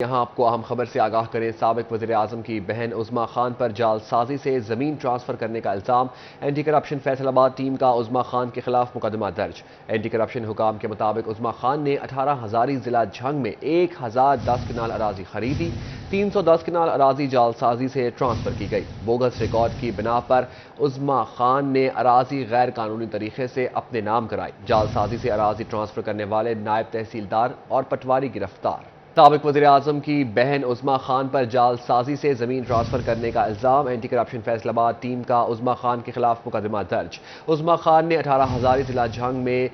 یہاں آپ کو اہم خبر سے آگاہ کریں۔ سابق وزیر اعظم کی بہن عظمیٰ خان پر جعل سازی سے زمین ٹرانسفر کرنے کا الزام۔ اینٹی کرپشن فیصل آباد ٹیم کا عظمیٰ خان کے خلاف مقدمہ درج۔ اینٹی کرپشن حکام کے مطابق عظمیٰ خان نے 18 ہزاری ضلع جھنگ میں 1010 کنال اراضی خریدی۔ 310 کنال اراضی جعل سازی سے ٹرانسفر کی گئی۔ بوگس ریکارڈ کی بنا پر عظمیٰ خان نے اراضی غیر قانونی طریقے سے اپنے نام کرائی۔ جعل سازی سے اراضی ٹرانسفر کرنے والے نائب تحصیلدار اور پٹواری گرفتار۔ سابق وزیر اعظم کی بہن عظمیٰ خان پر جعل سازی سے زمین ٹرانسفر کرنے کا الزام۔ اینٹی کرپشن فیصل آباد ٹیم کا عظمیٰ خان کے خلاف مقدمہ درج۔ عظمیٰ خان نے 18 ہزاری ضلع جھنگ میں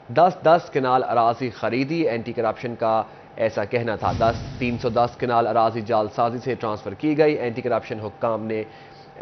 10 کنال اراضی خریدی۔ اینٹی کرپشن کا ایسا کہنا تھا 310 کنال اراضی جعل سازی سے ٹرانسفر کی گئی۔ اینٹی کرپشن حکام نے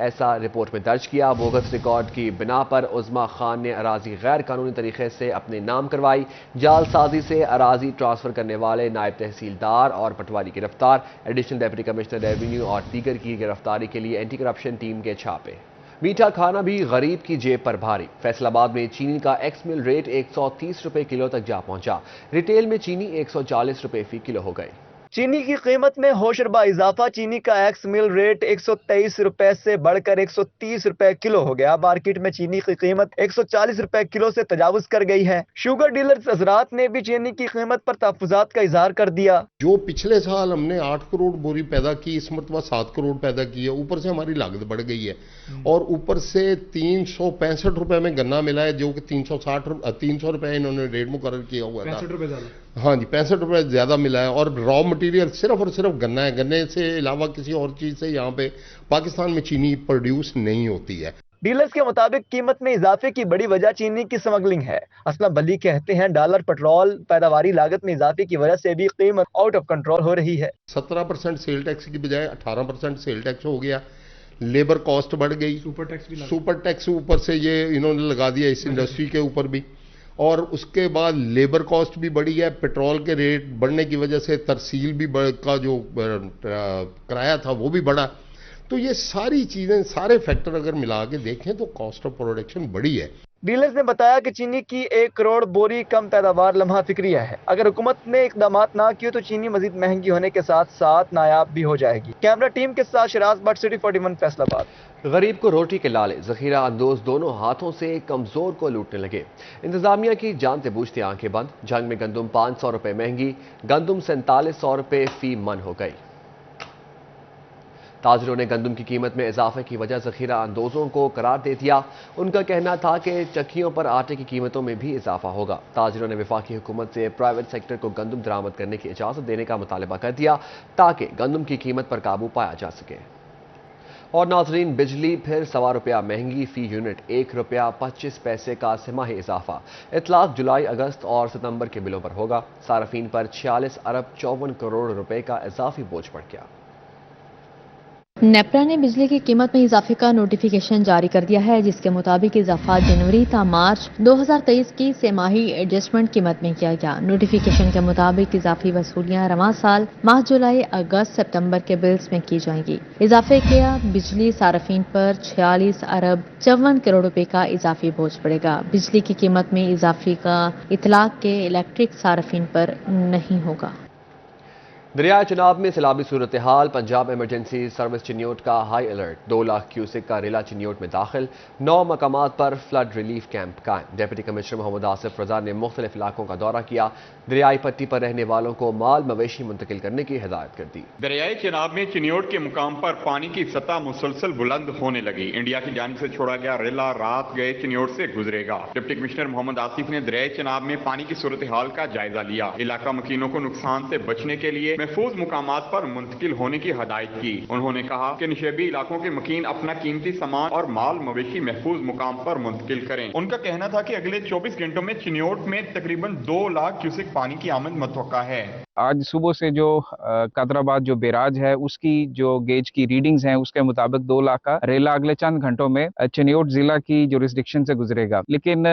ایسا رپورٹ میں درج کیا۔ بوگس ریکارڈ کی بنا پر عظمیٰ خان نے اراضی غیر قانونی طریقے سے اپنے نام کروائی۔ جعل سازی سے اراضی ٹرانسفر کرنے والے نائب تحصیلدار اور پٹواری گرفتار۔ ایڈیشنل ڈپٹی کمشنر ریونیو اور دیگر کی گرفتاری کے لیے اینٹی کرپشن ٹیم کے چھاپے۔ میٹھا کھانا بھی غریب کی جیب پر بھاری۔ فیصل آباد میں چینی کا ایکس مل ریٹ 130 روپے کلو تک جا پہنچا۔ ریٹیل میں چینی 140 روپے فی کلو ہو گئی۔ چینی کی قیمت میں ہوشربا اضافہ۔ چینی کا ایکس مل ریٹ 123 روپے سے بڑھ کر 130 روپے کلو ہو گیا۔ مارکیٹ میں چینی کی قیمت 140 روپے کلو سے تجاوز کر گئی ہے۔ شوگر ڈیلرز حضرات نے بھی چینی کی قیمت پر تحفظات کا اظہار کر دیا۔ جو پچھلے سال ہم نے 8 کروڑ بوری پیدا کی، اس مرتبہ 7 کروڑ پیدا کی ہے۔ اوپر سے ہماری لاگت بڑھ گئی ہے اور اوپر سے 365 روپے میں گنا ملا ہے، جو کہ 300 روپے انہوں نے ریٹ مقرر کیا ہوا تھا۔ 65 روپے زیادہ۔ ہاں جی، 65 روپے زیادہ ملا ہے اور را مٹیریل صرف اور صرف گنا ہے۔ گنے سے علاوہ کسی اور چیز سے یہاں پہ پاکستان میں چینی پروڈیوس نہیں ہوتی ہے۔ ڈیلرز کے مطابق قیمت میں اضافے کی بڑی وجہ چینی کی سمگلنگ ہے۔ اسلم بلی کہتے ہیں ڈالر پٹرول پیداواری لاگت میں اضافے کی وجہ سے بھی قیمت آؤٹ آف کنٹرول ہو رہی ہے۔ 17% سیل ٹیکس کی بجائے 18% سیل ٹیکس ہو گیا۔ لیبر کاسٹ بڑھ گئی۔ سپر ٹیکس اوپر سے یہ انہوں نے لگا دیا اس انڈسٹری کے اوپر بھی، اور اس کے بعد لیبر کاسٹ بھی بڑھی ہے۔ پیٹرول کے ریٹ بڑھنے کی وجہ سے ترسیل بھی کا جو کرایہ تھا وہ بھی بڑھا۔ تو یہ ساری چیزیں، سارے فیکٹر اگر ملا کے دیکھیں تو کاسٹ آف پروڈکشن بڑی ہے۔ ڈیلرز نے بتایا کہ چینی کی 1 کروڑ بوری کم پیداوار لمحہ فکریہ ہے۔ اگر حکومت نے اقدامات نہ کیے تو چینی مزید مہنگی ہونے کے ساتھ ساتھ نایاب بھی ہو جائے گی۔ کیمرہ ٹیم کے ساتھ شراز بٹ، سٹی 41 فیصل آباد۔ غریب کو روٹی کے لالے، ذخیرہ اندوز دونوں ہاتھوں سے کمزور کو لوٹنے لگے۔ انتظامیہ کی جانتے بوجھتے آنکھیں بند۔ جنگ میں گندم 500 روپے مہنگی، گندم 4700 روپے فی من ہو گئی۔ تاجروں نے گندم کی قیمت میں اضافے کی وجہ ذخیرہ اندوزوں کو قرار دے دیا۔ ان کا کہنا تھا کہ چکیوں پر آٹے کی قیمتوں میں بھی اضافہ ہوگا۔ تاجروں نے وفاقی حکومت سے پرائیویٹ سیکٹر کو گندم درآمد کرنے کی اجازت دینے کا مطالبہ کر دیا تاکہ گندم کی قیمت پر قابو پایا جا سکے۔ اور ناظرین، بجلی پھر 1.25 روپیہ مہنگی، فی یونٹ 1 روپیہ 25 پیسے کا سماہی اضافہ۔ اطلاق جولائی، اگست اور ستمبر کے بلوں پر ہوگا۔ صارفین پر 46 ارب 54 کروڑ روپے کا اضافی بوجھ پڑ گیا۔ نیپرا نے بجلی کی قیمت میں اضافے کا نوٹیفیکیشن جاری کر دیا ہے، جس کے مطابق اضافہ جنوری تا مارچ 2023 کی سہ ماہی ایڈجسٹمنٹ قیمت میں کیا گیا۔ نوٹیفیکیشن کے مطابق اضافی وصولیاں رواں سال ماہ جولائی، اگست، سپتمبر کے بلز میں کی جائیں گی۔ اضافے کیا بجلی صارفین پر 46 ارب 54 کروڑ روپے کا اضافی بوجھ پڑے گا۔ بجلی کی قیمت میں اضافے کا اطلاق کے الیکٹرک صارفین پر نہیں ہوگا۔ دریائے چناب میں سیلابی صورتحال، پنجاب ایمرجنسی سروس چنیوٹ کا ہائی الرٹ۔ 2 لاکھ کیوسک کا ریلا چنیوٹ میں داخل، 9 مقامات پر فلڈ ریلیف کیمپ قائم۔ ڈپٹی کمشنر محمد آصف رضا نے مختلف علاقوں کا دورہ کیا، دریائی پٹی پر رہنے والوں کو مال مویشی منتقل کرنے کی ہدایت کر دی۔ دریائے چناب میں چنیوٹ کے مقام پر پانی کی سطح مسلسل بلند ہونے لگی۔ انڈیا کی جانب سے چھوڑا گیا ریلا رات گئے چنیوٹ سے گزرے گا۔ ڈپٹی کمشنر محمد آصف نے دریائے چناب میں پانی کی صورتحال کا جائزہ لیا، علاقہ مکینوں کو نقصان سے بچنے کے لیے محفوظ مقامات پر منتقل ہونے کی ہدایت کی۔ انہوں نے کہا کہ نشیبی علاقوں کے مکین اپنا قیمتی سامان اور مال مویشی محفوظ مقام پر منتقل کریں۔ ان کا کہنا تھا کہ اگلے 24 گھنٹوں میں چنیوٹ میں تقریباً 2 لاکھ کیوسک پانی کی آمد متوقع ہے۔ آج صبح سے جو قادرآباد جو بیراج ہے اس کی جو گیج کی ریڈنگز ہیں اس کے مطابق 2 لاکھ کا ریلا اگلے چند گھنٹوں میں چنیوٹ ضلع کی جورسڈکشن سے گزرے گا۔ لیکن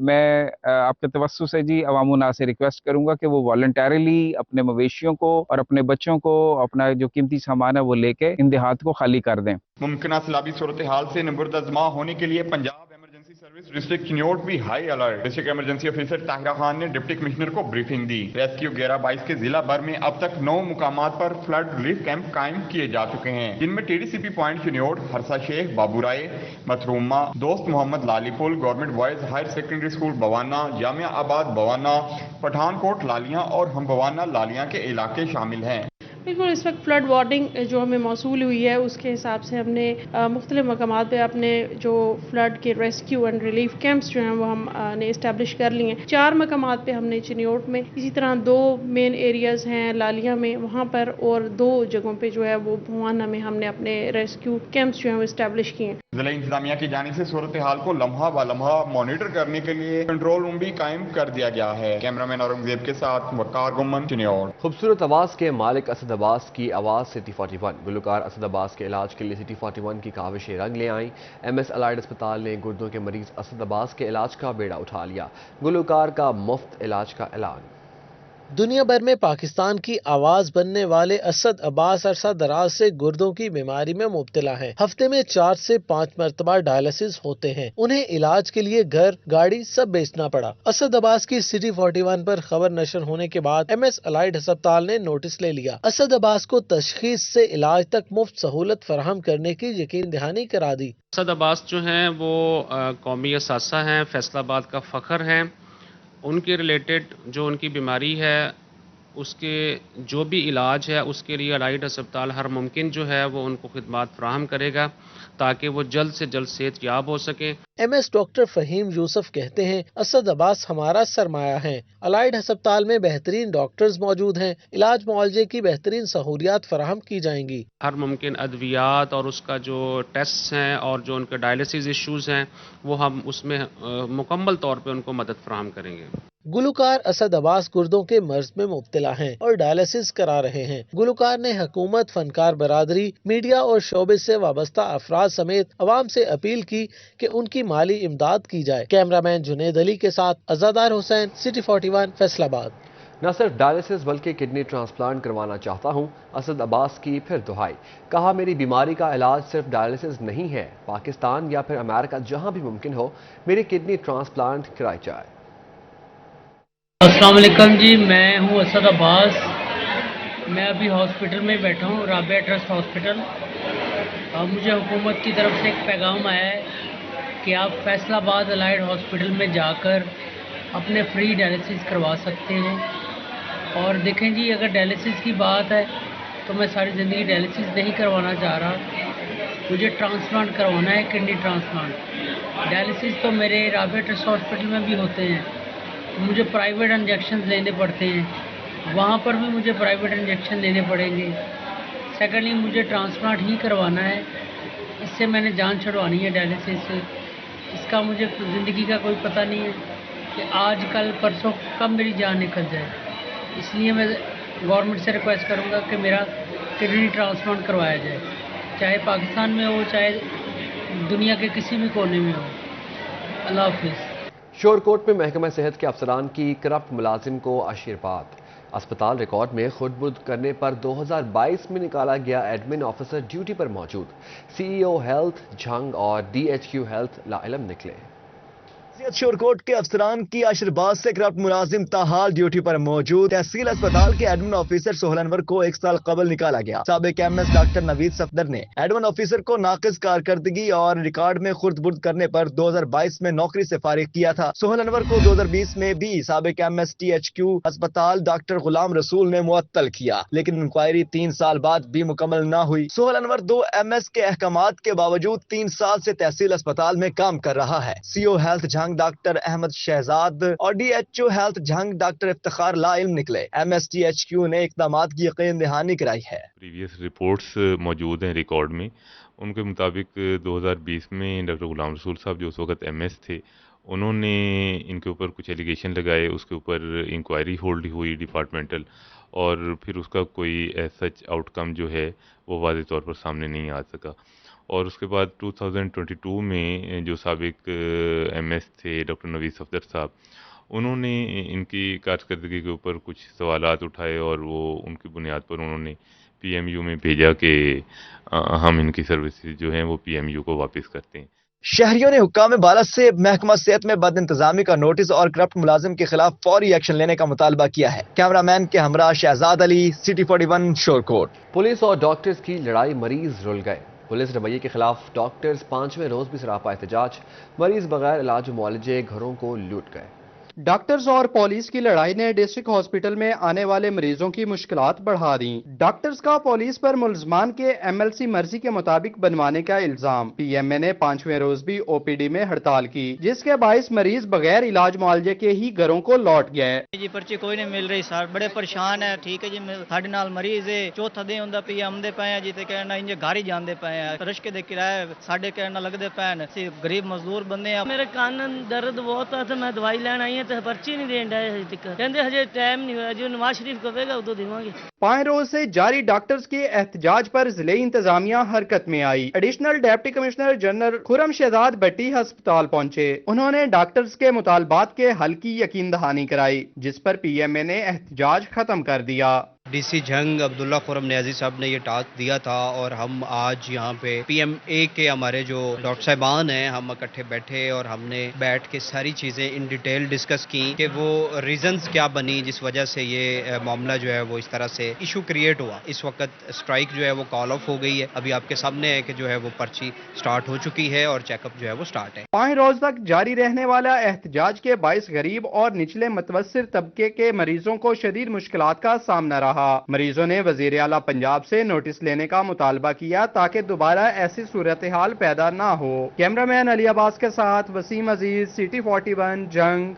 میں آپ کے توسط سے جی عوام الناس سے ریکویسٹ کروں گا کہ وہ والنٹیرلی اپنے مویشیوں کو اور اپنے بچوں کو اپنا جو قیمتی سامان ہے وہ لے کے ان دیہات کو خالی کر دیں۔ ممکنہ سیلابی صورتحال سے نبردآزما ہونے کے لیے Punjab emergency service district Chiniot भी high alert. District emergency officer Tahira Khan ने डिप्टी कमिश्नर को ब्रीफिंग दी। रेस्क्यू 11-22 के जिला भर में अब तक 9 मुकामात पर फ्लड रिलीफ कैंप कायम किए जा चुके हैं, जिनमें TDCP point Chiniot, Harsa Sheikh, Baburai, Mathruma, Dost Muhammad Lalipul, government boys higher secondary school Bawana, Jamia Abad Bawana, Pathankot लालियां और हम बवाना लालियां के इलाके शामिल हैं। बिल्कुल, इस वक्त फ्लड वार्निंग जो हमें मौसूल हुई है उसके हिसाब से हमने मुख्तलिफ मकामात पे अपने जो फ्लड के रेस्क्यू एंड रिलीफ कैंप्स जो हैं वो हमने इस्टेब्लिश कर लिए हैं। 4 मकामात पे हमने चिन्योट में, इसी तरह 2 मेन एरियाज़ हैं लालिया में वहाँ पर, और 2 जगहों पे जो है वो भवाना में हमने अपने रेस्क्यू कैंप्स जो हैं वो इस्टेब्लिश किए हैं। जिला इंतजामिया की जानिब से सूरत हाल को लम्हा ब लम्हा मॉनिटर करने के लिए कंट्रोल रूम भी कायम कर दिया गया है। कैमरामैन औरंगजेब के साथ वकार गुम्मन, चिन्योट। खूबसूरत आवाज़ के मालिक असद अब्बास की आवाज़ सिटी 41। गुलकार असद अब्बास के इलाज के लिए सिटी 41 की काविशें रंग ले आईं। MS अलाइड अस्पताल ने गुर्दों के मरीज असद अब्बास के इलाज का बेड़ा उठा लिया। गुलकार का मुफ्त इलाज का ऐलान। दुनिया भर में पाकिस्तान की आवाज बनने वाले असद अब्बास अरसा दराज से गुर्दों की बीमारी में मुब्तला हैं। हफ्ते में 4 से 5 मरतबा डायलिसिस होते हैं। उन्हें इलाज के लिए घर, गाड़ी सब बेचना पड़ा। असद अब्बास की सिटी 41 पर खबर नशर होने के बाद MS अलाइड अस्पताल ने नोटिस ले लिया। असद अब्बास को तशखीस से इलाज तक मुफ्त सहूलत फराहम करने की यकीन दहानी करा दी। असद अब्बास जो हैं वो कौमी असासा हैं, फैसलाबाद का फ़ख्र हैं। उनके रिलेटेड जो उनकी बीमारी है उसके जो भी इलाज है उसके लिए अलाइड अस्पताल हर मुमकिन जो है वो उनको खिदमात फराहम करेगा ताकि वो जल्द से जल्द सेहत याब हो सके। MS डॉक्टर फहीम यूसुफ कहते हैं, असद अब्बास हमारा सरमाया है। अलाइड अस्पताल में बेहतरीन डॉक्टर्स मौजूद हैं। इलाज मुआलजे की बेहतरीन सहूलियात फराहम की जाएंगी। हर मुमकिन अद्वियात और उसका जो टेस्ट हैं और जो उनके डायलिसिस इश्यूज हैं वो हम उसमें मुकम्मल तौर पे उनको मदद फराहम करेंगे। गुलकार असद अब्बास गुर्दों के मर्ज में मुब्तला हैं और डायलिसिस करा रहे हैं। गुलकार ने हुकूमत, फनकार बरादरी, मीडिया और शोबे से वाबस्ता अफराद समेत अवाम से अपील की कि उनकी माली इमदाद की जाए। कैमरामैन जुनेद अली के साथ अज़ादार हुसैन, सिटी 41, फैसलाबाद। न सिर्फ डायलिसिस बल्कि किडनी ट्रांसप्लांट करवाना चाहता हूँ, असद अब्बास की फिर दुहाई। कहा, मेरी बीमारी का इलाज सिर्फ डायलिसिस नहीं है, पाकिस्तान या फिर अमेरिका जहाँ भी मुमकिन हो मेरी किडनी ट्रांसप्लांट कराई जाए। अस्सलाम वालेकुम जी, मैं हूँ असद अब्बास। मैं अभी हॉस्पिटल में बैठा हूँ, राबिया ट्रस्ट हॉस्पिटल। मुझे हुकूमत की तरफ से एक पैगाम आया है कि आप फैसलाबाद अलाइड हॉस्पिटल में जाकर अपने फ्री डायलिसिस करवा सकते हैं। और देखें जी, अगर डायलिसिस की बात है तो मैं सारी ज़िंदगी डायलिसिस नहीं करवाना चाह रहा। मुझे ट्रांसप्लांट करवाना है, किडनी ट्रांसप्लांट। डायलिसिस तो मेरे राबिया ट्रस्ट हॉस्पिटल में भी होते हैं, मुझे प्राइवेट इंजेक्शन लेने पड़ते हैं, वहाँ पर भी मुझे प्राइवेट इंजेक्शन लेने पड़ेंगे। सेकेंडली मुझे ट्रांसप्लांट ही करवाना है, इससे मैंने जान छुड़वानी है डायलिसिस से। इसका मुझे ज़िंदगी का कोई पता नहीं है कि आज कल परसों कब मेरी जान निकल जाए। इसलिए मैं गवर्नमेंट से रिक्वेस्ट करूँगा कि मेरा किडनी ट्रांसप्लांट करवाया जाए, चाहे पाकिस्तान में हो चाहे दुनिया के किसी भी कोने में हो। अल्लाह हाफिज़। शोरकोट में महकमा सेहत के अफसरान की करप्ट मुलाजिम को आशीर्वाद। अस्पताल रिकॉर्ड में खुदबुद करने पर 2022 में निकाला गया एडमिन ऑफिसर ड्यूटी पर मौजूद। CEO हेल्थ झंग और DHQ हेल्थ लाइलम निकले। शोरकोट के अफसरान की आशीर्वाद से करप्ट मुलाजिम ताहाल ड्यूटी पर मौजूद। तहसील अस्पताल के एडमिन ऑफिसर सोहेल अनवर को 1 साल कबल निकाला गया। साबिक MS डॉक्टर नवीद सफदर ने एडमिन ऑफिसर को नाकिस कारकर्दगी और रिकॉर्ड में खुर्द-बुर्द करने पर 2022 में नौकरी से फारिग किया था। सोहेल अनवर को 2020 में भी साबिक MS THQ अस्पताल डॉक्टर गुलाम रसूल ने मुअत्तल किया, लेकिन इंक्वायरी 3 साल बाद भी मुकम्मल न हुई। सोहेल अनवर 2 MS के अहकामात के बावजूद 3 साल से तहसील अस्पताल में काम कर रहा है। CO health Jhang doctor Ahmad Shahzad और DHO health Jhang doctor Iftikhar Lail निकले। MS THQ ने इक़दामात की यकीन दहानी कराई है। प्रीवियस रिपोर्ट्स मौजूद हैं रिकॉर्ड में। उनके मुताबिक 2020 में डॉक्टर गुलाम रसूल साहब जो उस वक्त MS थे, उन्होंने इनके ऊपर कुछ एलिगेशन लगाए, उसके ऊपर इंक्वायरी होल्ड हुई डिपार्टमेंटल, और फिर उसका कोई सच आउटकम जो है वो वाज़ेह तौर पर सामने नहीं आ सका। और उसके बाद 2022 में जो साबिक MS थे डॉक्टर नवीद सफदर साहब, उन्होंने इनकी कारकर्दगी के ऊपर कुछ सवालात उठाए और वो उनकी बुनियाद पर उन्होंने PMU में भेजा कि हम इनकी सर्विसेज जो हैं वो PMU को वापस करते हैं। शहरियों ने हुक्काम बाला से महकमा सेहत में बद इंतजामी का नोटिस और करप्ट मुलाजिम के खिलाफ फौरी एक्शन लेने का मुतालबा किया है। कैमरामैन के हमरा शहजाद अली, सिटी 41 शोरकोट। पुलिस और डॉक्टर्स की लड़ाई, मरीज रुल गए। पुलिस रवैये के खिलाफ डॉक्टर्स 5वें रोज भी सरापा एहतजाज, मरीज बगैर इलाज मुआलजे घरों को लूट गए। डॉक्टर्स और पुलिस की लड़ाई ने डिस्ट्रिक्ट हॉस्पिटल में आने वाले मरीजों की मुश्किलात बढ़ा दी। डॉक्टर्स का पुलिस पर मुलजमान के एमएलसी मर्जी के मुताबिक बनवाने का इल्जाम। पीएमए ने 5वें रोज भी ओपीडी में हड़ताल की, जिसके बायस मरीज बगैर इलाज मुआलजे के ही घरों को लौट गए। जी पर्ची कोई नहीं मिल रही सर, बड़े परेशान है। ठीक है जी, साढ़े नाल मरीज है, चौथा दिन होंदा पी आमदे पे हैं जिते कहना इंजे घर ही जांदे पे हैं, रश्के दे किराए साढ़े कहना लगदे पे हैं, सी गरीब मजदूर बंदे हैं। मेरे कान दर्द बहुत है तो मैं दवाई लेन आई है तो पर्ची नहीं देन डाए हजे तक, कहंदे हजे टाइम नहीं हुआ, जो नवाज शरीफ कहेगा उदो देवांगे। 5 रोज से जारी डॉक्टर्स के एहतजाज पर जिले इंतजामिया हरकत में आई। Additional deputy commissioner general Khurram Shahzad Bhatti अस्पताल पहुंचे। उन्होंने डॉक्टर्स के मुतालबात के हल की यकीन दहानी कराई, जिस पर पीएमए ने एहतजाज खत्म कर दिया। डीसी जंग अब्दुल्ला खुरम नियाजी साहब ने ये टास्क दिया था और हम आज यहाँ पे पीएमए के हमारे जो डॉक्टर साहबान हैं, हम इकट्ठे बैठे और हमने बैठ के सारी चीज़ें इन डिटेल डिस्कस की कि वो रीजंस क्या बनी जिस वजह से ये मामला जो है वो इस तरह से इशू क्रिएट हुआ। इस वक्त स्ट्राइक जो है वो कॉल ऑफ हो गई है। अभी आपके सामने है कि जो है वो पर्ची स्टार्ट हो चुकी है और चेकअप जो है वो स्टार्ट है। 5 रोज तक जारी रहने वाला एहतजाज के बायस गरीब और निचले मतवस्सित तबके के मरीजों को शदीद मुश्किलात का सामना रहा। मरीजों ने वजीर आला पंजाब से नोटिस लेने का मुतालबा किया ताकि दोबारा ऐसी सूरत हाल पैदा ना हो। कैमरामैन अली अब्बास के साथ वसीम अजीज, सिटी 41 जंग।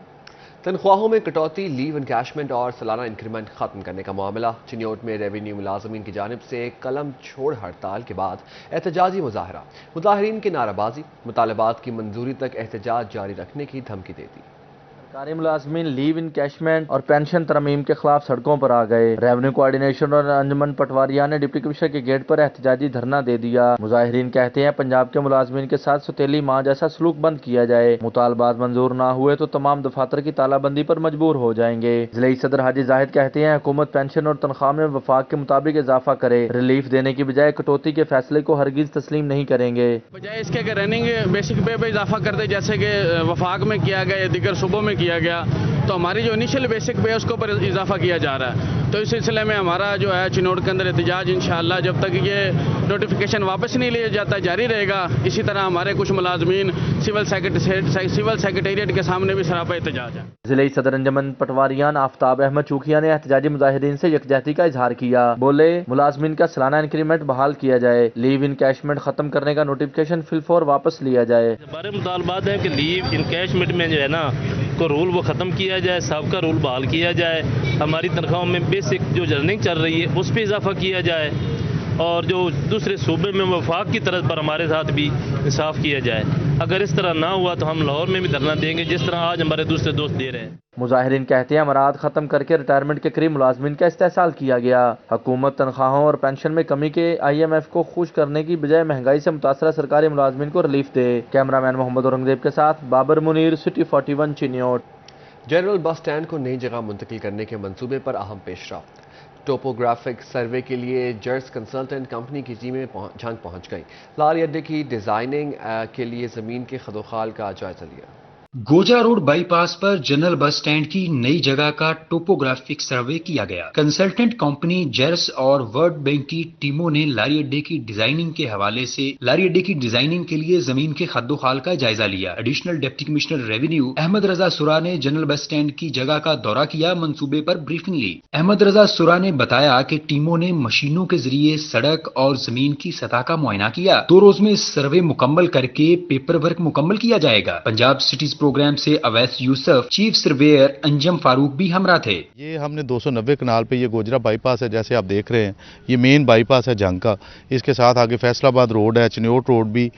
तनख्वाहों में कटौती, लीव इनकैशमेंट और सालाना इंक्रीमेंट खत्म करने का मामला। चिन्योट में रेवेन्यू मुलाजमीन की जानिब से कलम छोड़ हड़ताल के बाद एहतजाजी मुजाहरा, मुजाहरीन की नाराबाजी, मुतालबात की मंजूरी तक एहतजाज जारी रखने की धमकी दे दी। सरकारी मुलाजमीन लीव इनकैशमेंट और पेंशन तरमीम के खिलाफ सड़कों पर आ गए। रेवेन्यू कोऑर्डिनेशन और अंजुमन पटवारिया ने डिप्टी कमिश्नर के गेट पर एहतजाजी धरना दे दिया। मुजाहिरीन कहते हैं पंजाब के मुलाजमीन के साथ सौतेली माँ जैसा सलूक बंद किया जाए। मुतालबात मंजूर ना हुए तो तमाम दफातर की तालाबंदी पर मजबूर हो जाएंगे। जिले सदर हाजी जाहिद कहते हैं हुकूमत पेंशन और तनख्वाह में वफाक के मुताबिक इजाफा करे, रिलीफ देने की बजाय कटौती के फैसले को हरगिज तस्लीम नहीं करेंगे। बजाय इसके कि रनिंग बेसिक पे पे इजाफा कर दे जैसे कि वफाक में किया गया, दीगर सूबों में किया गया, तो हमारी जो इनिशियल बेसिक पे है उसके ऊपर इजाफा किया जा रहा है। तो इस सिलसिले में हमारा जो है चिन्नौर के अंदर एहतजाज इंशाअल्लाह जब तक ये नोटिफिकेशन वापस नहीं लिया जाता जारी रहेगा। इसी तरह हमारे कुछ मुलाजमीन सिविल सेक्रेटेरिएट के सामने भी सरापा एहतजाज है। जिले सदर अंजुमन पटवारियान आफ्ताब अहमद चूखिया ने एहतजाजी मुजाहिरीन से यकजहती का इजहार किया। बोले मुलाजमीन का सालाना इंक्रीमेंट बहाल किया जाए, लीव इनकैशमेंट खत्म करने का नोटिफिकेशन फिलफौर वापस लिया जाए। हमारे मुतालबात है कि लीव इनकैशमेंट में जो है ना को रूल वो खत्म किया जाए, सबका रूल बहाल किया जाए। हमारी तनख्वाहों में बेसिक जो रनिंग चल रही है उस पर इजाफा किया जाए और जो दूसरे सूबे में वफाक की तरफ पर हमारे साथ भी इंसाफ किया जाए। अगर इस तरह ना हुआ तो हम लाहौर में भी धरना देंगे जिस तरह आज हमारे दूसरे दोस्त दे रहे हैं। मुजाहिरीन कहते हैं अमरात खत्म करके रिटायरमेंट के करीब मुलाजमीन का इस्तेहसाल किया गया। हुकूमत तनख्वाहों और पेंशन में कमी के IMF को खुश करने की बजाय महंगाई से मुतासरा सरकारी मुलाजमीन को रिलीफ दे। कैमरामैन मोहम्मद औरंगजेब के साथ Babar Munir, city 41 Chiniot. General bus stand को नई जगह मुंतकिल करने के मंसूबे पर अहम पेशरफ्त। टोपोग्राफिक सर्वे के लिए जर्स कंसल्टेंट कंपनी की टीमें झंग पहुंच गई। लारी अड्डे की डिजाइनिंग के लिए जमीन के खदोखाल का जायजा लिया। गोजा रोड बाईपास पर जनरल बस स्टैंड की नई जगह का टोपोग्राफिक सर्वे किया गया। कंसल्टेंट कंपनी जर्स और वर्ल्ड बैंक की टीमों ने लारी अड्डे की डिजाइनिंग के हवाले से लारी अड्डे की डिजाइनिंग के लिए जमीन के खद्दोखाल का जायजा लिया। Additional deputy commissioner revenue Ahmad Raza Sura ने जनरल बस स्टैंड की जगह का दौरा किया, मंसूबे पर ब्रीफिंग ली। अहमद रजा सुरा ने बताया कि टीमों ने मशीनों के जरिए सड़क और जमीन की सतह का मुआयना किया। 2 रोज में सर्वे मुकम्मल करके पेपर वर्क मुकम्मल किया जाएगा। पंजाब सिटीज प्रोग्राम से अवैस यूसुफ, चीफ सर्वेयर अंजम फारूक भी हमरा थे। ये हमने 290 कनाल पे ये गोजरा बाईपास है, जैसे आप देख रहे हैं ये मेन बाईपास है जंग का। इसके साथ आगे फैसलाबाद रोड है, चिन्योट रोड भी,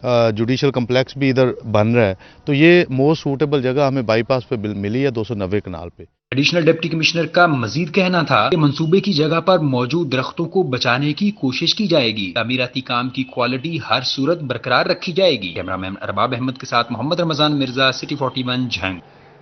जुडिशल कम्प्लेक्स भी इधर बन रहा है। तो ये मोस्ट सूटेबल जगह हमें बाईपास पे मिली है 290 कनाल पे। एडिशनल डिप्टी कमिश्नर का मजीद कहना था कि मंसूबे की जगह पर मौजूद दरख्तों को बचाने की कोशिश की जाएगी। तामीराती काम की क्वालिटी हर सूरत बरकरार रखी जाएगी। कैमरामैन अरबाब अहमद के साथ मोहम्मद रमजान मिर्जा, सिटी 41 झंग।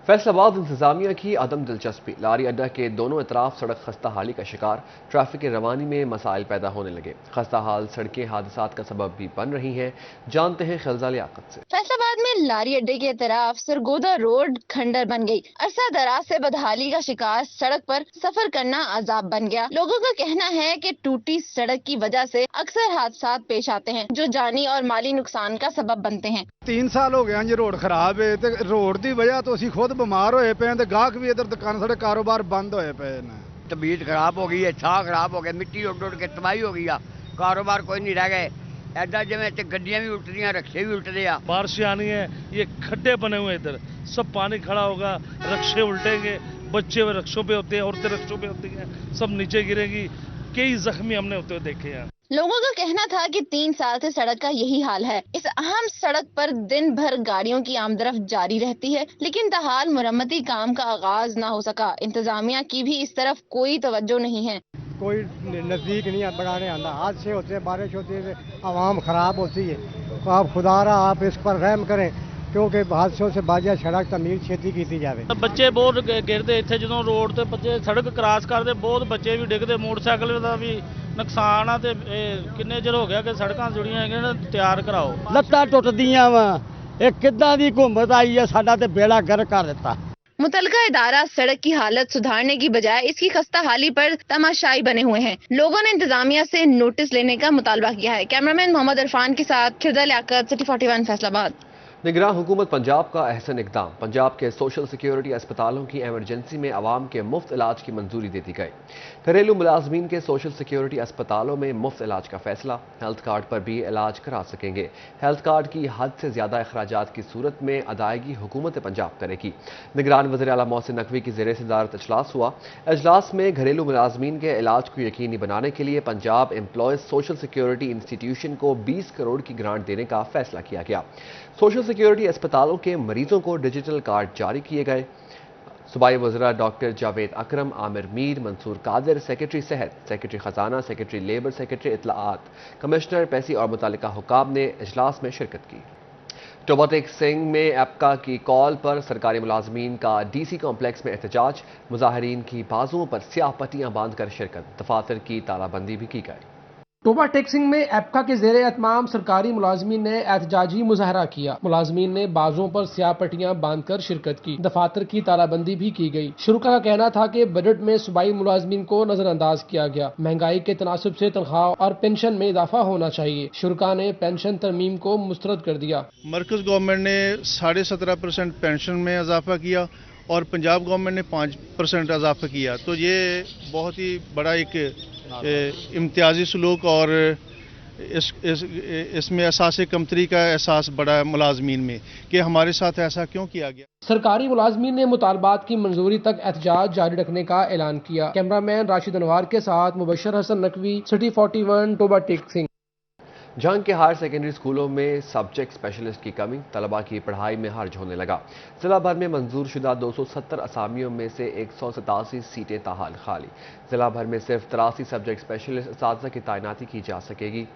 फैसला बाद इंतजामिया की अदम दिलचस्पी, लारी अड्डा के दोनों अतराफ सड़क खस्ता हाली का शिकार, ट्रैफिक की रवानी में मसाइल पैदा होने लगे। खस्ता हाल सड़कें हादसात का सबब भी बन रही हैं। जानते हैं खिलजा लियाकत से। फैसलाबाद में लारी अड्डे के तरफ सरगोदा रोड खंडर बन गई। अरसा दराज से बदहाली का शिकार सड़क पर सफर करना अजाब बन गया। लोगों का कहना है कि टूटी सड़क की वजह से अक्सर हादसात पेश आते हैं जो जानी और माली नुकसान का सबब बनते हैं। 3 साल हो गए जी रोड खराब है ते रोड की वजह तो असी खुद बीमार होए पे ते गाहक भी इधर दुकान साढ़े कारोबार बंद होए पे ने। तबीयत खराब हो गई है, छाह खराब हो गया, मिट्टी उड़ उड़ के तबाही हो गई है, कारोबार कोई नहीं रह गए। ऐसा जिमें गड्डियां भी उल्ट रही, रक्शे भी उल्ट रहे हैं। बारिश आनी है, ये खड्डे बने हुए इधर, सब पानी खड़ा होगा, रक्शे उल्टेंगे, बच्चे रक्षों पे होते हैं, औरतें रक्षों पे होती हैं, सब नीचे गिरेगी। कई जख्मी हमने होते हुए देखे हैं। लोगों का कहना था कि 3 साल से सड़क का यही हाल है। इस अहम सड़क पर दिन भर गाड़ियों की आमदरफ्त जारी रहती है, लेकिन ताहाल मुरम्मती काम का आगाज न हो सका। इंतजामिया की भी इस तरफ कोई तवज्जो नहीं है। कोई नजदीक नहीं बढ़ाने आता, हादसे होते हैं, बारिश होती है, आवाम खराब होती है। तो आप खुदारा आप इस पर रहम करें क्योंकि हादसों से बाजिया सड़क तमीर छेती की जाए। बच्चे बहुत गिरते इतने जो रोड से बच्चे सड़क क्रॉस करते, बहुत बच्चे भी डिगते, मोटरसाइकिल का भी नुकसान है। किन्ने चिर हो गया कि सड़कां जुड़ियां हैं, तैयार कराओ। लत्तां टुटदियां वा, ये किद्दां दी हुकूमत आई है, साडा ते बेड़ा गर्क कर दिता। मुतलका इदारा सड़क की हालत सुधारने की बजाय इसकी खस्ता हाली पर तमाशाई बने हुए हैं। लोगों ने इंतजामिया से नोटिस लेने का मुतालबा किया है। कैमरामैन मोहम्मद इरफान के साथ खिलजा लियाकत, सिटी 41 फैसलाबाद। निगरान हुकूमत पंजाब का अहसन इकदाम, पंजाब के सोशल सिक्योरिटी अस्पतालों की एमरजेंसी में आवाम के मुफ्त इलाज की मंजूरी दे दी गई। घरेलू मुलाजमीन के सोशल सिक्योरिटी अस्पतालों में मुफ्त इलाज का फैसला, हेल्थ कार्ड पर भी इलाज करा सकेंगे। हेल्थ कार्ड की हद से ज्यादा अखराजात की सूरत में अदायगी हुकूमत पंजाब करेगी। निगरान वज़ीर आला मोहसिन नकवी की ज़ेर सदारत इजलास हुआ। इजलास में घरेलू मुलाजमीन के इलाज को यकीनी बनाने के लिए Punjab employees social security institution को 20 करोड़ की ग्रांट देने का फैसला किया गया। सोशल सिक्योरिटी अस्पतालों के मरीजों को डिजिटल कार्ड जारी किए गए। सूबाई वज़रा डॉक्टर जावेद अकरम, आमिर मीर, मंसूर कादिर, सेक्रेटरी सेहत, सेक्रेटरी खजाना, सेक्रेटरी लेबर, सेक्रेटरी इत्तलाआत, कमिश्नर पैसी और मुतालिका हुकाम ने इजलास में शिरकत की। टोबाटेक सिंह में एपका की कॉल पर सरकारी मुलाजमीन का डीसी कॉम्प्लेक्स में एहतजाज, मुजाहिरीन की बाजुओं पर स्याह पट्टियां बांधकर शिरकत, दफातर की तालाबंदी भी की गई। टोबा टेक्सिंग में एपका के ज़ेरे एहतमाम सरकारी मुलाजमीन ने एहतजाजी मुजाहरा किया। मुलाजमीन ने बाजुओं पर स्याह पट्टियां बांधकर शिरकत की, दफातर की तालाबंदी भी की गई। शुरुका का कहना था कि बजट में सूबाई मुलाजमीन को नजरअंदाज किया गया, महंगाई के तनासब से तनख्वाह और पेंशन में इजाफा होना चाहिए। शुरुका ने पेंशन तरमीम को मुस्तरद कर दिया। मरकज गवर्नमेंट ने 17.5% पेंशन में इजाफा किया और पंजाब गवर्नमेंट ने 5% इजाफा किया, तो ये बहुत ही बड़ा एक इम्तियाजी सलूक और इसमें एहसास कमतरी का एहसास बड़ा मुलाजमीन में कि हमारे साथ ऐसा क्यों किया गया। सरकारी मुलाजमीन ने मुतालबात की मंजूरी तक एहतजाज जारी रखने का ऐलान किया। कैमरामैन राशिद अनवार के साथ मुबशर हसन नकवी, सिटी 41, टोबा टेक सिंह। जंग के हायर सेकेंडरी स्कूलों में सब्जेक्ट स्पेशलिस्ट की कमी, तलबा की पढ़ाई में हर्ज होने लगा। जिला भर में मंजूर शुदा 270 असामियों में से 187 सीटें ताहाल खाली। जिला भर में सिर्फ 83 सब्जेक्ट स्पेशलिस्ट असातिज़ा की तैनाती की जा सकेगी।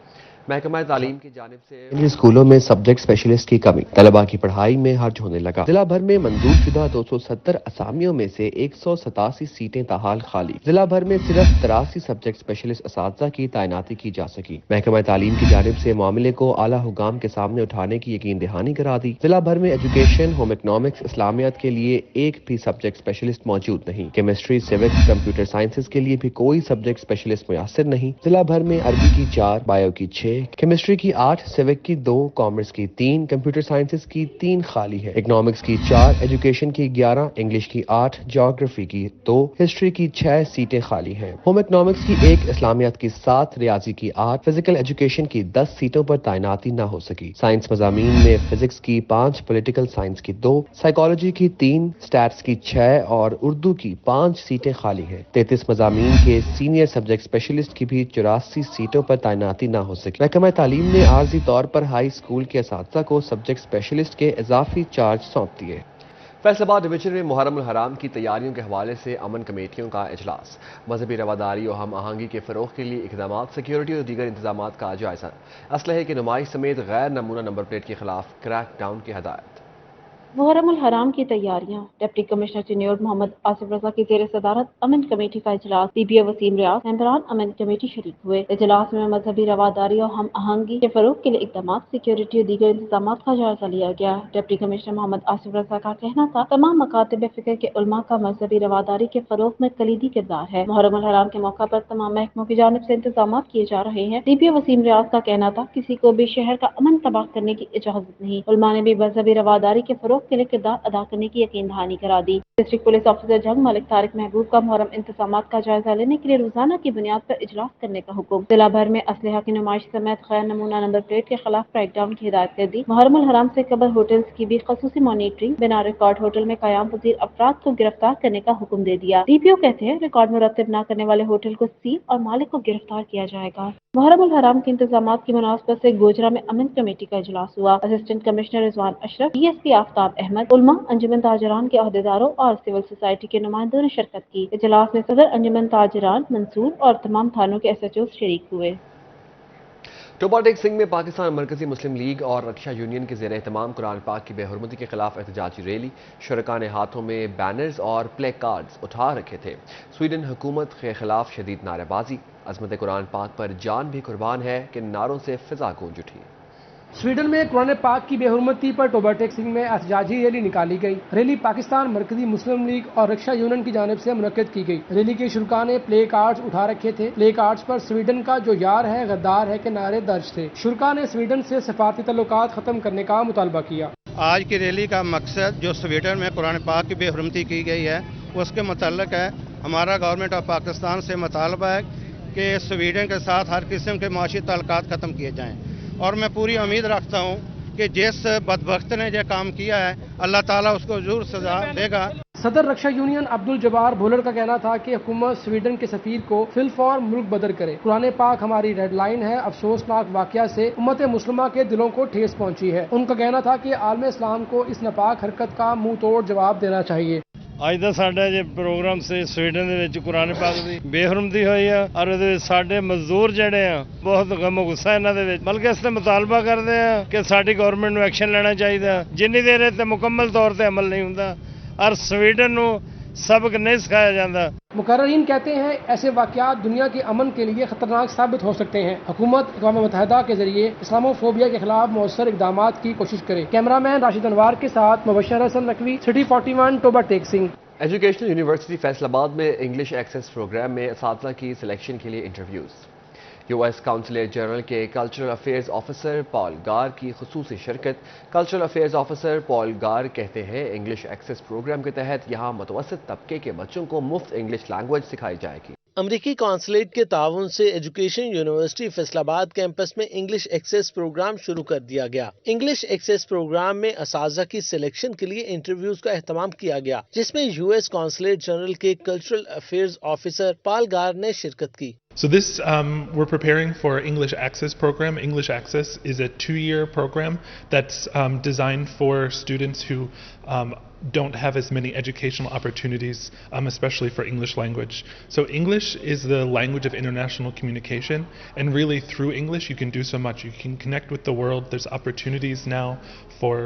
महकमा तालीम की जानिब से स्कूलों में सब्जेक्ट स्पेशलिस्ट की कमी, तलबा की पढ़ाई में हर्ज होने लगा। जिला भर में मंजूर शुदा 270 असामियों में से 187 सीटें ताहाल खाली। जिला भर में सिर्फ 83 सब्जेक्ट स्पेशलिस्ट असातिज़ा की तैनाती की जा सकी। महकमा तालीम की जानिब से मामले को आला हुकाम के सामने उठाने की यकीन दहानी करा दी। जिला भर में एजुकेशन, होम इकनॉमिक्स, इस्लामियात के लिए एक भी सब्जेक्ट स्पेशलिस्ट मौजूद नहीं। केमिस्ट्री, सिविक्स, कंप्यूटर साइंसेज के लिए भी कोई सब्जेक्ट स्पेशलिस्ट मुयसर नहीं। जिला भर में अरबी की 4, बायो की 6, केमिस्ट्री की 8, सिविक की 2, कॉमर्स की 3, कंप्यूटर साइंसेज की 3 खाली है। इकोनॉमिक्स की 4, एजुकेशन की 11, इंग्लिश की 8, ज्योग्राफी की 2, हिस्ट्री की 6 सीटें खाली हैं। होम इकोनॉमिक्स की 1, इस्लामियात की 7, रियाजी की 8, फिजिकल एजुकेशन की 10 सीटों पर तैनाती न हो सकी। साइंस मज़ामीन में फिजिक्स की 5, पॉलिटिकल साइंस की 2, साइकोलॉजी की 3, स्टैट्स की 6 और उर्दू की 5 सीटें खाली हैं। 33 मज़ामीन के सीनियर सब्जेक्ट स्पेशलिस्ट की भी 84 सीटों पर तैनाती न हो सकी। महकमा तालीम ने आर्जी तौर पर हाई स्कूल के असातिज़ा को सब्जेक्ट स्पेशलिस्ट के इजाफी चार्ज सौंप दिए। फैसलाबाद डिवीजन में मुहर्रम उल हराम की तैयारियों के हवाले से अमन कमेटियों का इजलास, मजहबी रवादारी और हम आहंगी के फरोग के लिए इकदाम, सिक्योरिटी और दीगर इंतजाम का जायजा, असलहे की नुमाइश समेत गैर नमूना नंबर प्लेट के खिलाफ क्रैक डाउन की हदायत। मुहर्रम उल हराम की तैयारियां। डिप्टी कमिश्नर चिन्योट मोहम्मद आसिफ रजा की जेर सदारत अमन कमेटी का इजलास। DPO वसीम रियाज मेंबरान अमन कमेटी शरीक हुए। इजलास में मजहबी रवादारी और हम आहंगी के फरोग के लिए इकदाम, सिक्योरिटी और दीगर इंतजाम का जायजा लिया गया। डिप्टी कमिश्नर मोहम्मद आसिफ रजा का कहना था तमाम मकातब फिक्र के उलमा का मजहबी रवादारी के फरोग में कलीदी किरदार है। मुहर्रम उल हराम के मौका पर तमाम महकमों की जानिब से इंतजाम किए जा रहे हैं। DPO वसीम रियाज का कहना था किसी को भी शहर का अमन तबाह करने की इजाजत नहीं। उलमा ने भी मजहबी रवादारी के फरोग के लिए किरदार अदा करने की यकीन दहानी करा दी। डिस्ट्रिक्ट पुलिस ऑफिसर जंग मलिक तारिक महबूब का मुहर्रम इंतजाम का जायजा लेने के लिए रोजाना की बुनियाद पर इजलास करने का हुक्म। जिला भर में असलहा की नुमाइश समेत गैर नमूना नंबर प्लेट के खिलाफ क्रैकडाउन की हिदायत कर दी। मुहर्रम उल हराम से कबल होटल्स की भी खसूसी मॉनिटरिंग, बिना रिकॉर्ड होटल में कयाम पजीर अफराद को गिरफ्तार करने का हुक्म दे दिया। DPO कहते हैं रिकॉर्ड मुरतब न करने वाले होटल को सील और मालिक को गिरफ्तार किया जाएगा। मुहर्रम उल हराम के इंतजाम की मुनासबत से गोजरा में अमन कमेटी का इजलास हुआ। Assistant commissioner Rizwan Ashraf, DSP Aftab Ahmad, उलमा, अंजुमन ताजरान के अहदेदारों और सिविल सोसाइटी के नुमाइंदों ने शिरकत की। इजलास में सदर अंजुमन ताजरान मंसूर और तमाम थानों के SHO शरीक हुए। टोबा टेक सिंह में पाकिस्तान मरकजी मुस्लिम लीग और रक्षा यूनियन के ज़ेर एहतमाम कुरान पाक की बेहुरमती के खिलाफ एहतजाजी रैली। शुरका ने हाथों में बैनर्स और प्ले कार्ड्स उठा रखे थे। स्वीडन हुकूमत के खिलाफ शदीद नारेबाजी। अजमत कुरान पाक पर जान भी कुर्बान है कि नारों से फिजा गूंज उठी। स्वीडन में कुरान पाक की बेहुरमती पर टोबा टेक सिंह में एहतजाजी रैली निकाली गई। रैली पाकिस्तान मरकजी मुस्लिम लीग और रक्षा यूनियन की जानिब से मुनक्किद की गई। रैली के शुरका ने प्ले कार्ड्स उठा रखे थे। प्ले कार्ड्स पर स्वीडन का जो यार है गद्दार है के नारे दर्ज थे। शुरका ने स्वीडन से सफारती तल्लुकात खत्म करने का मुतालबा किया। आज की रैली का मकसद जो स्वीडन में कुरान पाक की बेहुरमती की गई है उसके मुतल्लिक है। हमारा गवर्नमेंट ऑफ पाकिस्तान से मुतालबा है कि स्वीडन के साथ हर किस्म के माशी ताल्लुकात ख़त्म किए जाएँ और मैं पूरी उम्मीद रखता हूँ कि जिस बदबख्त ने यह काम किया है अल्लाह ताला उसको जरूर सजा देगा। सदर रक्षा यूनियन अब्दुल जब्बार भोलर का कहना था कि हुकूमत स्वीडन के सफीर को फिलफौर मुल्क बदर करे। कुरान पाक हमारी रेड लाइन है। अफसोसनाक वाकया से उम्मत मुस्लिमा के दिलों को ठेस पहुंची है। उनका कहना था कि आलम इस्लाम को इस नापाक हरकत का मुंह तोड़ जवाब देना चाहिए। ਅੱਜ ਦਾ ਸਾਡਾ ਜੇ ਪ੍ਰੋਗਰਾਮ ਸੇ ਸਵੀਡਨ ਦੇ ਵਿੱਚ ਕੁਰਾਨ ਪਾਕ ਦੀ ਬੇਹਰਮਤੀ ਹੋਈ ਆ ਔਰ ਇਹਦੇ ਵਿੱਚ ਸਾਡੇ ਮਜ਼ਦੂਰ ਜਿਹੜੇ ਆ ਬਹੁਤ ਗਮ ਗੁੱਸਾ ਇਹਨਾਂ ਦੇ ਵਿੱਚ, ਬਲਕਿ ਇਸ ਤੇ ਮੁਤਾਲਬਾ ਕਰਦੇ ਆ ਕਿ ਸਾਡੀ ਗਵਰਨਮੈਂਟ ਨੂੰ ਐਕਸ਼ਨ ਲੈਣਾ ਚਾਹੀਦਾ। ਜਿੰਨੀ ਦੇਰ ਇਹ ਤੇ ਮੁਕੰਮਲ ਤੌਰ ਤੇ ਅਮਲ ਨਹੀਂ ਹੁੰਦਾ ਔਰ ਸਵੀਡन ਨੂੰ सबक नहीं सिखाया जाता। मुकर्रीन कहते हैं ऐसे वाकयात दुनिया के अमन के लिए खतरनाक साबित हो सकते हैं। हुकूमत अक़वाम मुत्तहिदा के जरिए इस्लामोफोबिया के खिलाफ मौसर इक़दाम की कोशिश करे। कैमरामैन राशिद अनवार के साथ Mubashir Hasan Naqvi, city 41, Toba Tek Singh. Educational university Faisalabad में इंग्लिश एक्सेस प्रोग्राम में असातिज़ा की सिलेक्शन के लिए इंटरव्यूज़। US काउंसलर जनरल के कल्चरल अफेयर्स ऑफिसर पॉल गार की खुसूसी शिरकत। कल्चरल अफेयर्स ऑफिसर पॉल गार कहते हैं इंग्लिश एक्सेस प्रोग्राम के तहत यहाँ मुतवस्सित तबके के बच्चों को मुफ्त इंग्लिश लैंग्वेज सिखाई जाएगी। अमरीकी कौंसलेट के ताउन से एजुकेशन यूनिवर्सिटी फैसलाबाद कैंपस में इंग्लिश एक्सेस प्रोग्राम शुरू कर दिया गया। इंग्लिश एक्सेस प्रोग्राम में असातिज़ा की सिलेक्शन के लिए इंटरव्यूज का एहतमाम किया गया, जिसमें US कौंसलेट जनरल के कल्चरल अफेयर्स ऑफिसर पॉल गार ने शिरकत की। So this, we're preparing for English Access program. English Access is a 2-year program that's designed for students who don't have as many educational opportunities, especially for English language. So English is the language of international communication, and really through English you can do so much. You can connect with the world. There's opportunities now for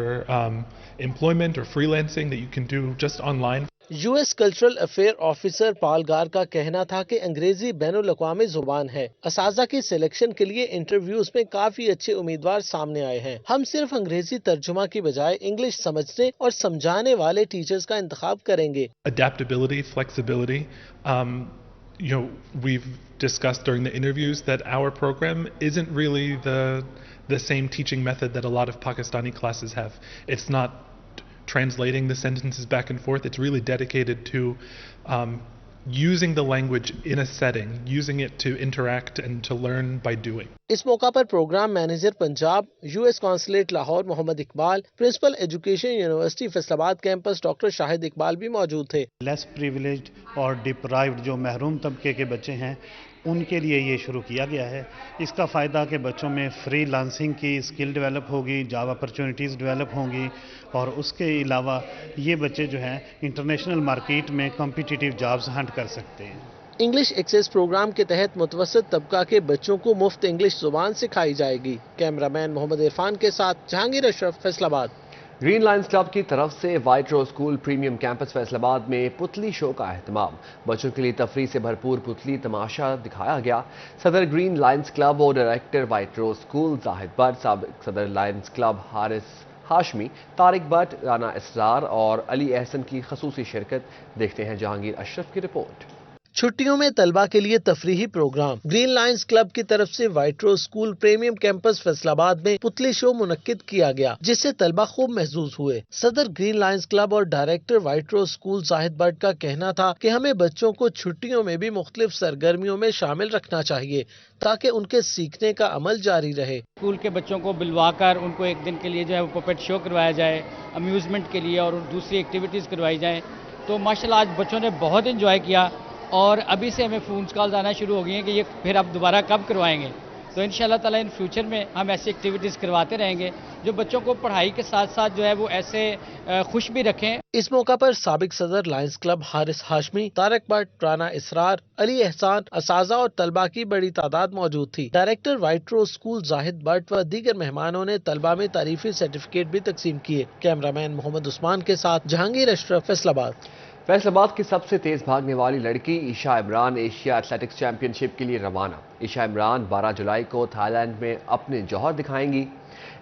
employment or freelancing that you can do just online. US cultural affair officer Paul गार का कहना था कि अंग्रेजी बैनुल अक़वामी जुबान है। असातिज़ा की selection के लिए इंटरव्यूज में काफी अच्छे उम्मीदवार सामने आए हैं। हम सिर्फ अंग्रेजी तर्जुमा की बजाय इंग्लिश समझने और समझाने वाले टीचर्स का इंतखाब करेंगे। Adaptability, flexibility. We've discussed during the interviews that our program isn't really the same teaching method that a lot of Pakistani classes have. It's not translating the sentences back and forth. It's really dedicated to using the language in a setting, using it to interact and to learn by doing. इस मौका पर programme manager Punjab, US consulate Lahore Mohammad Iqbal, principal education university Faisalabad campus doctor Shahid Iqbal भी मौजूद थे। Less privileged और deprived जो महरूम तबके के बच्चे हैं उनके लिए ये शुरू किया गया है। इसका फ़ायदा कि बच्चों में फ्री लांसिंग की स्किल डेवलप होगी, जॉब अपॉर्चुनिटीज़ डेवलप होंगी और उसके अलावा ये बच्चे जो हैं इंटरनेशनल मार्केट में कॉम्पिटिटिव जॉब्स हंट कर सकते हैं। इंग्लिश एक्सेस प्रोग्राम के तहत मुतवस्सित तबका के बच्चों को मुफ्त इंग्लिश जुबान सिखाई जाएगी। कैमरामैन मोहम्मद इरफान के साथ Jahangir Ashraf, Faisalabad. Green lines club की तरफ से वाइट रोज स्कूल प्रीमियम कैंपस फैसलाबाद में पुतली शो का अहतमाम। बच्चों के लिए तफरीह से भरपूर पुतली तमाशा दिखाया गया। सदर ग्रीन लाइन्स क्लब और डायरेक्टर वाइट रोज स्कूल जाहिद बट, साबिक सदर लाइन्स क्लब हारिस हाशमी, तारिक बट, राना इसरार और अली एहसन की खसूसी शिरकत। देखते हैं जहांगीर अशरफ की रिपोर्ट। छुट्टियों में तलबा के लिए तफरीही प्रोग्राम। ग्रीन लाइन्स क्लब की तरफ से वाइट रोज स्कूल प्रीमियम कैंपस फैसलाबाद में पुतली शो मुनक्किद किया गया, जिससे तलबा खूब महसूस हुए। सदर ग्रीन लाइन्स क्लब और डायरेक्टर वाइट रोज स्कूल जाहिद बट का कहना था कि हमें बच्चों को छुट्टियों में भी मुख्तलिफ सरगर्मियों में शामिल रखना चाहिए ताकि उनके सीखने का अमल जारी रहे। स्कूल के बच्चों को बुलवाकर उनको एक दिन के लिए जो है वो पपेट शो करवाया जाए, अम्यूजमेंट के लिए, और दूसरी एक्टिविटीज़ करवाई जाए। तो माशाल्लाह आज बच्चों ने बहुत इंजॉय किया और अभी से हमें फ़ोन कॉल्स आना शुरू हो गई हैं कि ये फिर अब दोबारा कब करवाएंगे। तो इंशाल्लाह ताला इन फ्यूचर में हम ऐसी एक्टिविटीज़ करवाते रहेंगे जो बच्चों को पढ़ाई के साथ साथ जो है वो ऐसे खुश भी रखें। इस मौका पर साबिक सदर लायंस क्लब हारिस हाशमी, तारिक बट, राना इसरार, अली एहसान, असाजा और तलबा की बड़ी तादाद मौजूद थी। डायरेक्टर वाइट रोज स्कूल जाहिद बट व दीगर मेहमानों ने तलबा में तारीफी सर्टिफिकेट भी तकसीम किए। कैमरामैन मोहम्मद उस्मान के साथ जहांगीर अशरफ, फैसलाबाद। फैसलाबाद की सबसे तेज भागने वाली लड़की Esha Imran Asia athletics championship के लिए रवाना। ईशा इमरान 12 जुलाई को थाईलैंड में अपने जौहर दिखाएंगी।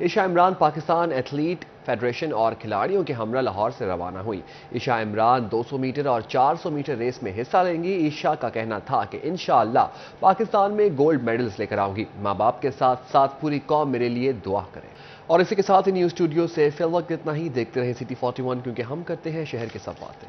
ईशा इमरान पाकिस्तान एथलीट फेडरेशन और खिलाड़ियों के हमरा लाहौर से रवाना हुई। ईशा इमरान 200 मीटर और 400 मीटर रेस में हिस्सा लेंगी। ईशा का कहना था कि इंशाअल्लाह पाकिस्तान में गोल्ड मेडल्स लेकर आऊंगी। माँ बाप के साथ साथ पूरी कौम मेरे लिए दुआ करें। और इसी के साथ ही न्यूज़ स्टूडियो से फिल वक्त इतना ही। देखते रहे सिटी 41, क्योंकि हम करते हैं शहर के सब बातें।